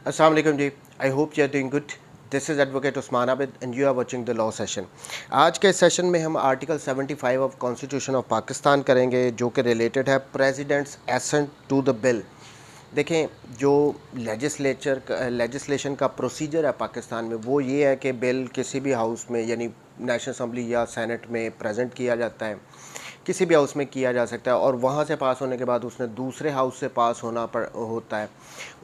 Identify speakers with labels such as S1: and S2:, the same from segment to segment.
S1: अस्सलाम वालेकुम जी। I hope you are doing good. This is advocate Usman Abid and you are watching the law session. आज के session में हम article 75 of constitution of Pakistan करेंगे, जो कि रिलेटेड है president's assent to the bill. देखें, जो लेजिस्लेशन का प्रोसीजर है पाकिस्तान में, वो ये है कि बिल किसी भी हाउस में यानी नेशनल असम्बली या सेनेट में प्रेजेंट किया जाता है, किसी भी हाउस में किया जा सकता है, और वहाँ से पास होने के बाद उसने दूसरे हाउस से पास होता है।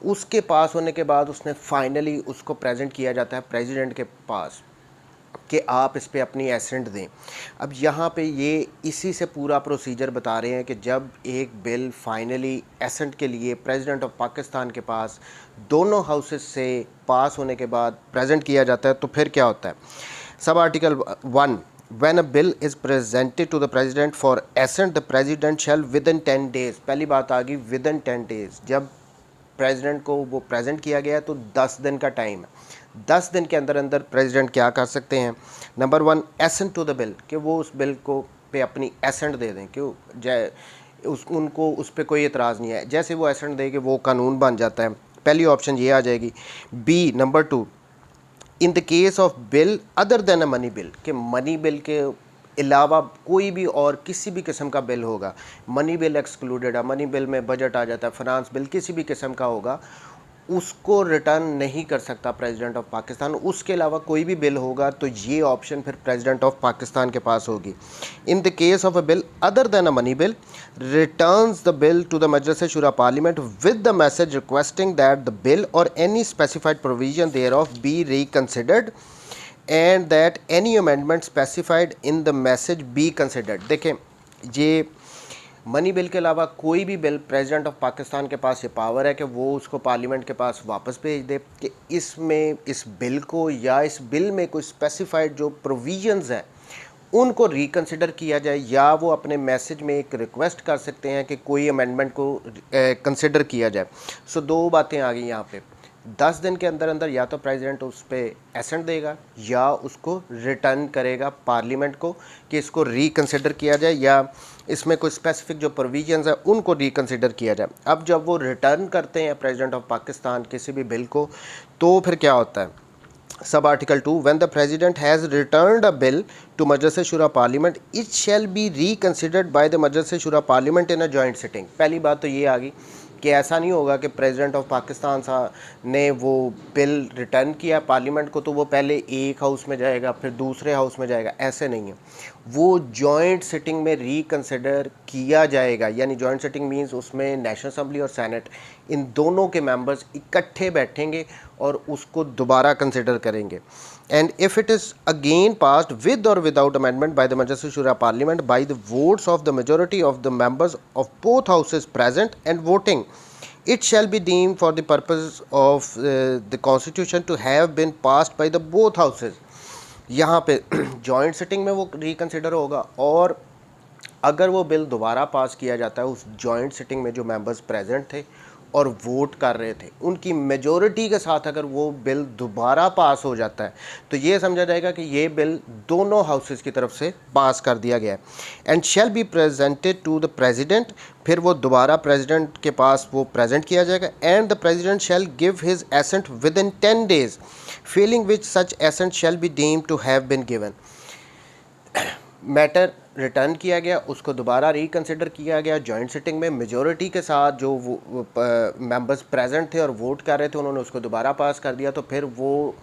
S1: उसके पास होने के बाद उसने फाइनली उसको प्रेजेंट किया जाता है प्रेसिडेंट के पास कि आप इस पे अपनी एसेंट दें। अब यहाँ पे ये इसी से पूरा प्रोसीजर बता रहे हैं कि जब एक बिल फाइनली एसेंट के लिए प्रेसिडेंट ऑफ पाकिस्तान के पास दोनों हाउसेस से पास होने के बाद प्रेजेंट किया जाता है, तो फिर क्या होता है। Sub article 1, When a bill is presented to the president for assent, the president shall within 10 days, पहली बात आ गई within 10 days। जब प्रेसिडेंट को वो प्रेजेंट किया गया है तो 10 दिन का टाइम है। 10 दिन के अंदर अंदर प्रेसिडेंट क्या कर सकते हैं। Number 1, assent to the bill, कि वो उस बिल को पे अपनी एसेंट दे दें, क्यों उनको उस पर कोई एतराज़ नहीं है। जैसे वो एसेंट दे के वो कानून बन जाता है। पहली ऑप्शन ये आ जाएगी। B, number 2, in the case of bill other than a money bill, कि मनी बिल के अलावा कोई भी और किसी भी किस्म का बिल होगा, मनी बिल एक्सक्लूडेड है, मनी बिल में बजट आ जाता है, फाइनेंस बिल किसी भी किस्म का होगा, उसको रिटर्न नहीं कर सकता प्रेसिडेंट ऑफ पाकिस्तान। उसके अलावा कोई भी बिल होगा तो ये ऑप्शन फिर प्रेसिडेंट ऑफ पाकिस्तान के पास होगी। In the case of a bill other than a money bill, returns the bill to the Majlis Shura parliament with the message requesting that the bill or any specified provision thereof be reconsidered and that any amendment specified in the message be considered. देखें, ये money bill के अलावा कोई भी bill president of Pakistan के पास ये power है कि वो उसको पार्लियामेंट के पास वापस भेज दे कि इसमें इस बिल को या इस बिल में कोई स्पेसिफाइड जो प्रोविजंस हैं उनको रिकन्सिडर किया जाए, या वो अपने मैसेज में एक रिक्वेस्ट कर सकते हैं कि कोई अमेंडमेंट को कंसिडर किया जाए। सो दो बातें आ गई यहाँ पे। 10 दिन के अंदर अंदर या तो प्रेसिडेंट उस पर एसेंट देगा या उसको रिटर्न करेगा पार्लियामेंट को कि इसको रिकन्सिडर किया जाए या इसमें कोई स्पेसिफिक जो प्रोविजंस है उनको रिकन्सिडर किया जाए। अब जब वो रिटर्न करते हैं प्रेसिडेंट ऑफ पाकिस्तान किसी भी बिल को, तो फिर क्या होता है। Sub article 2, when the president has returned a bill to Majlis Shura parliament it shall be reconsidered by the Majlis Shura parliament in a joint sitting. पहली बात तो ये आ गई कि ऐसा नहीं होगा कि प्रेसिडेंट ऑफ पाकिस्तान ने वो बिल रिटर्न किया पार्लियामेंट को तो वो पहले एक हाउस में जाएगा फिर दूसरे हाउस में जाएगा, ऐसे नहीं है। वो जॉइंट सिटिंग में रिकन्सिडर किया जाएगा, यानी जॉइंट सिटिंग मींस उसमें नेशनल असम्बली और सेनेट इन दोनों के मेंबर्स इकट्ठे बैठेंगे और उसको दोबारा कंसिडर करेंगे। And if it is again passed with or without amendment by the Majlis Shura parliament by the votes of the majority of the members of both houses present and voting, it shall be deemed for the purpose of the constitution to have been passed by the both houses। यहाँ पे joint sitting में वो reconsider होगा, और अगर वो bill दोबारा पास किया जाता है उस जॉइंट सिटिंग में जो मेंबर्स प्रेजेंट थे और वोट कर रहे थे उनकी मेजॉरिटी के साथ अगर वो बिल दोबारा पास हो जाता है तो ये समझा जाएगा कि ये बिल दोनों हाउसेस की तरफ से पास कर दिया गया है। And shall be presented to the president, फिर वो दोबारा प्रेसिडेंट के पास वो प्रेजेंट किया जाएगा। And the president shall give his assent within 10 days, failing which such assent shall be deemed to have been given. Matter return किया गया, उसको दोबारा रिकन्सिडर किया गया जॉइंट सिटिंग में मेजॉरिटी के साथ, जो वो मेंबर्स प्रेजेंट थे और वोट कर रहे थे उन्होंने उसको दोबारा पास कर दिया, तो फिर वो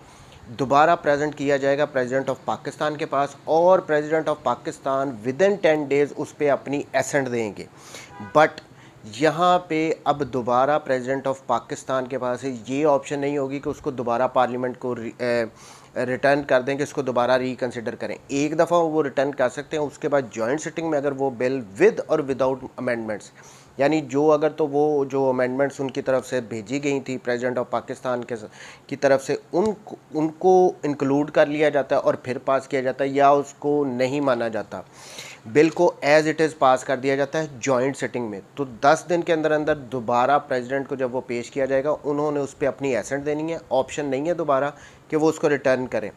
S1: दोबारा प्रेजेंट किया जाएगा प्रेसिडेंट ऑफ पाकिस्तान के पास, और president of Pakistan with in 10 days उस पर अपनी एसेंट देंगे। बट यहाँ पे अब दोबारा प्रेसिडेंट ऑफ पाकिस्तान के पास ये ऑप्शन नहीं होगी कि उसको दोबारा पार्लियामेंट को रिटर्न कर दें कि इसको दोबारा रिकन्सिडर करें। एक दफ़ा वो रिटर्न कर सकते हैं, उसके बाद जॉइंट सिटिंग में अगर वो bill with or without amendments, यानी जो अगर तो वो जो अमेंडमेंट्स उनकी तरफ से भेजी गई थी प्रेसिडेंट ऑफ पाकिस्तान की तरफ से उनको इंक्लूड कर लिया जाता है और फिर पास किया जाता है, या उसको नहीं माना जाता, बिल को एज़ इट इज़ पास कर दिया जाता है जॉइंट सिटिंग में। तो 10 दिन के अंदर अंदर दोबारा प्रेसिडेंट को जब वो पेश किया जाएगा उन्होंने उस पर अपनी एसेंट देनी है, ऑप्शन नहीं है दोबारा कि वो उसको रिटर्न करें।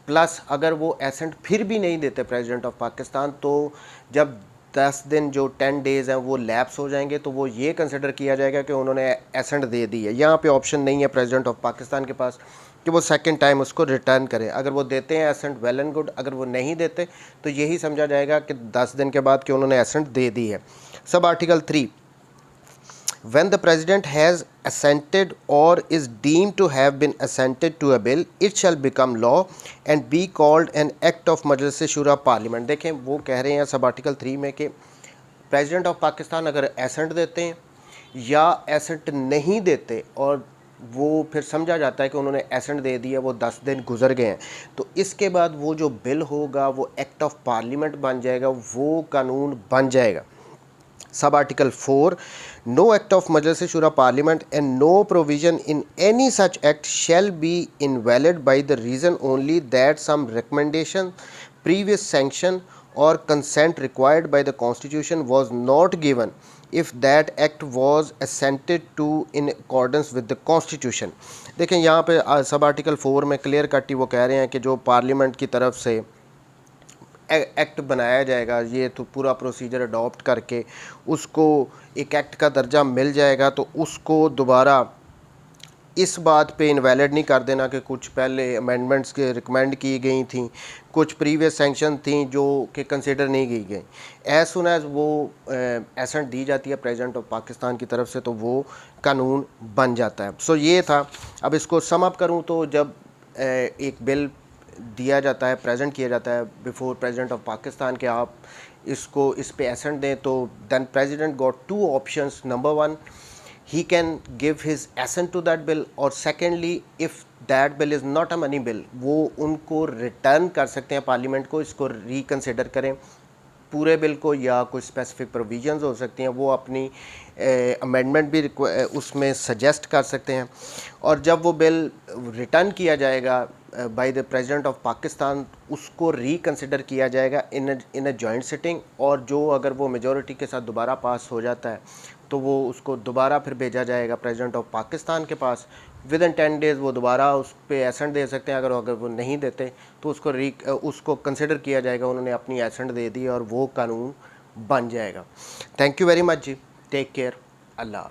S1: प्लस अगर वो एसेंट फिर भी नहीं देते प्रेसिडेंट ऑफ पाकिस्तान, तो जब 10 दिन जो 10 डेज़ हैं वो लैप्स हो जाएंगे, तो वो ये कंसिडर किया जाएगा कि उन्होंने एसेंट दे दी है। यहाँ पे ऑप्शन नहीं है प्रेसिडेंट ऑफ पाकिस्तान के पास कि वो सेकंड टाइम उसको रिटर्न करें। अगर वो देते हैं एसेंट, वेल एंड गुड। अगर वो नहीं देते तो यही समझा जाएगा कि 10 दिन के बाद कि उन्होंने एसेंट दे दी है। Sub article 3, when the president has assented or is deemed to have been assented to a bill, it shall become law and be called an act of Majlis Shura Parliament। देखें वो कह रहे हैं sub article 3 में कि president of Pakistan अगर accent देते हैं या एसेंट नहीं देते और वो फिर समझा जाता है कि उन्होंने एसेंट दे दिया, वो 10 दिन गुजर गए हैं, तो इसके बाद वो जो बिल होगा वो एक्ट ऑफ पार्लियामेंट बन जाएगा, वो कानून बन जाएगा। Sub Article 4, no act of Majlis Shura Parliament and no provision in any such act shall be invalid by the reason only that some recommendation, previous sanction or consent required by the Constitution was not given if that act was assented to in accordance with the Constitution। देखें यहाँ पे sub article 4 में clear cut ही वो कह रहे हैं कि जो पार्लियामेंट की तरफ से एक्ट बनाया जाएगा, ये तो पूरा प्रोसीजर अडॉप्ट करके उसको एक एक्ट का दर्जा मिल जाएगा, तो उसको दोबारा इस बात पे इनवैलिड नहीं कर देना कि कुछ पहले अमेंडमेंट्स के रिकमेंड की गई थी, कुछ प्रीवियस सैंक्शन थी जो कि कंसिडर नहीं की गई। एज सुन एज वो एसेंट दी जाती है प्रेसिडेंट ऑफ पाकिस्तान की तरफ से, तो वो कानून बन जाता है। सो ये था। अब इसको सम अप करूँ तो जब एक बिल दिया जाता है, प्रेजेंट किया जाता है बिफोर प्रेसिडेंट ऑफ पाकिस्तान के आप इसको इस पे एसेंट दें, तो then president got 2 options. Number 1, he can give his assent to that bill, और secondly if that bill is not a money bill, वो उनको रिटर्न कर सकते हैं पार्लियामेंट को, इसको रिकन्सिडर करें पूरे बिल को, या कुछ स्पेसिफिक प्रोविजंस हो सकती हैं, वो अपनी अमेंडमेंट भी उसमें सजेस्ट कर सकते हैं। और जब वो बिल रिटर्न किया जाएगा by the president of Pakistan, उसको रिकन्सिडर किया जाएगा इन अ जॉइंट सिटिंग, और जो अगर वो मेजॉरिटी के साथ दोबारा पास हो जाता है तो वो उसको दोबारा फिर भेजा जाएगा प्रेसिडेंट ऑफ पाकिस्तान के पास। विद इन 10 डेज़ वो दोबारा उस पर एसेंट दे सकते हैं। अगर वो नहीं देते तो उसको कंसिडर किया जाएगा उन्होंने अपनी एसेंट दे दी और वो कानून बन जाएगा। थैंक यू वेरी मच जी, टेक केयर, अल्लाह।